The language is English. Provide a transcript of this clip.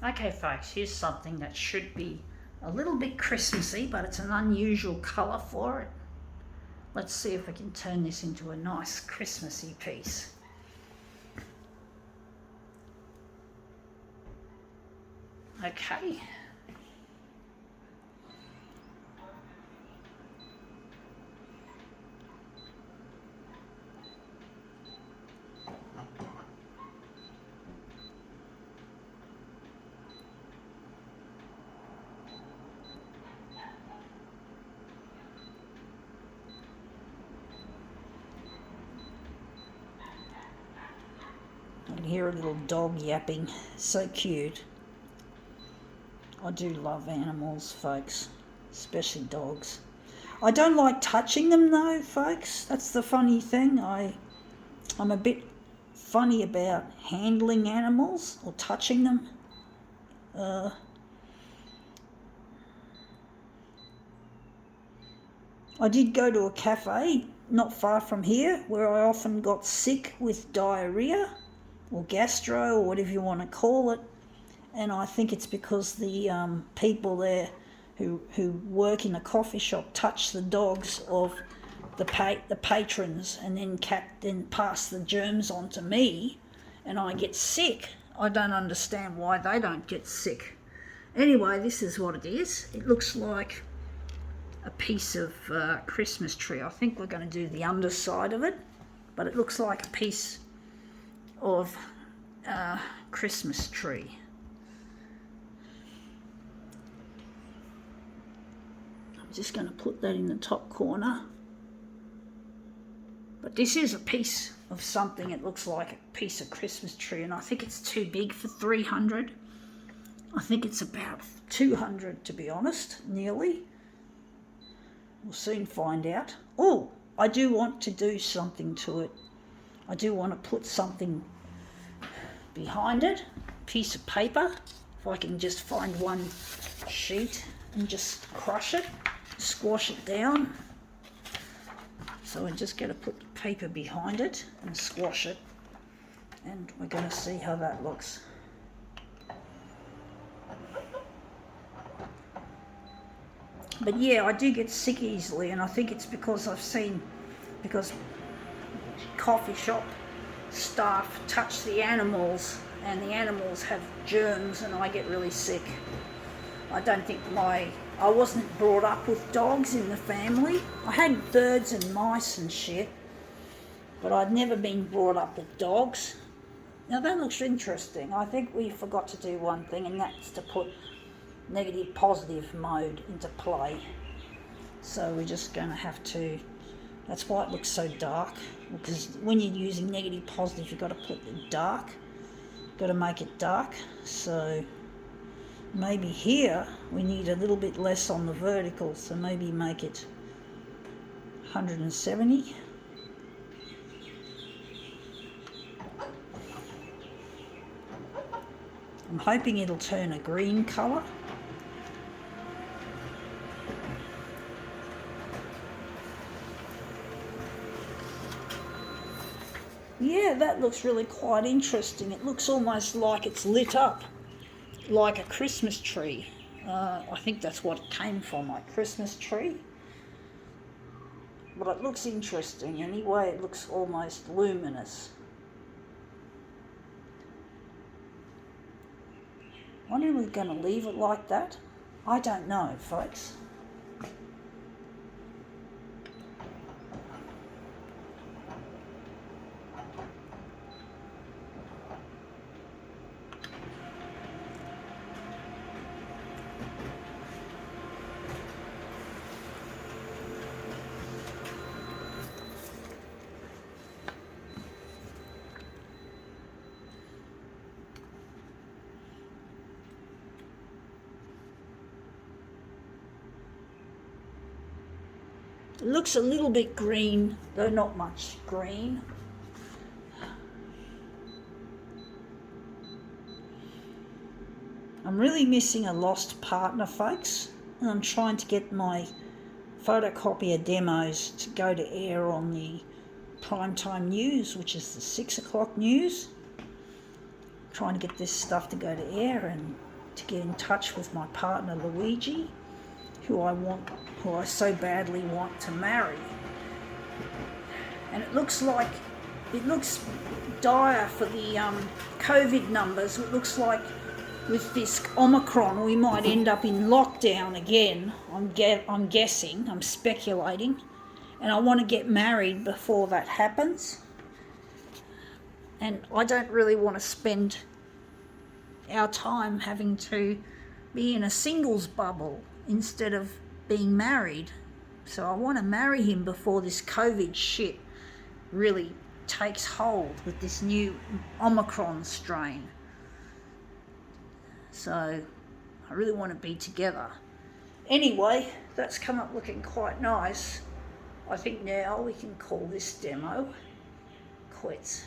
Okay folks, here's something that should be a little bit Christmassy, but it's an unusual colour for it. Let's see if we can turn this into a nice Christmassy piece. Okay. I can hear a little dog yapping. So cute. I do love animals, folks, especially dogs. I don't like touching them though, folks. That's the funny thing. I'm a bit funny about handling animals or touching them. I did go to a cafe not far from here where I often got sick with diarrhea or gastro or whatever you want to call it, and I think it's because the people there who work in the coffee shop touch the dogs of the patrons and then pass the germs on to me, and I get sick. I don't understand why they don't get sick. Anyway, this is what it is. It looks like a piece of Christmas tree. I think we're going to do the underside of it, but it looks like a piece of Christmas tree. I'm just going to put that in the top corner. But this is a piece of something. It looks like a piece of Christmas tree, and I think it's too big for 300. I think it's about 200, to be honest, nearly. We'll soon find out. Oh, I do want to do something to it. I do want to put something behind it, a piece of paper. If I can just find one sheet and just crush it, squash it down. So we're just going to put the paper behind it and squash it, and we're going to see how that looks. But yeah, I do get sick easily, and I think it's because because coffee shop staff touch the animals, and the animals have germs, and I get really sick. I don't think I wasn't brought up with dogs in the family. I had birds and mice and shit, but I'd never been brought up with dogs. Now that looks interesting. I think we forgot to do one thing, and that's to put negative positive mode into play. So we're just going to have to, that's why it looks so dark, because when you're using negative positive you've got to put it dark, got to make it dark. So maybe here we need a little bit less on the vertical, so maybe make it 170. I'm hoping it'll turn a green colour. Yeah, that looks really quite interesting. It looks almost like it's lit up, like a Christmas tree. I think that's what it came from, like Christmas tree. But it looks interesting anyway. It looks almost luminous. I wonder if we're going to leave it like that. I don't know, folks. It looks a little bit green, though not much green. I'm really missing a lost partner, folks, and I'm trying to get my photocopier demos to go to air on the primetime news, which is the 6 o'clock news. trying to get this stuff to go to air and to get in touch with my partner Luigi, who I so badly want to marry. And it looks dire for the COVID numbers. It looks like with this Omicron we might end up in lockdown again. I'm guessing, I'm speculating, and I want to get married before that happens. And I don't really want to spend our time having to be in a singles bubble instead of being married. So I want to marry him before this COVID shit really takes hold with this new Omicron strain. So I really want to be together. Anyway, that's come up looking quite nice. I think now we can call this demo quits.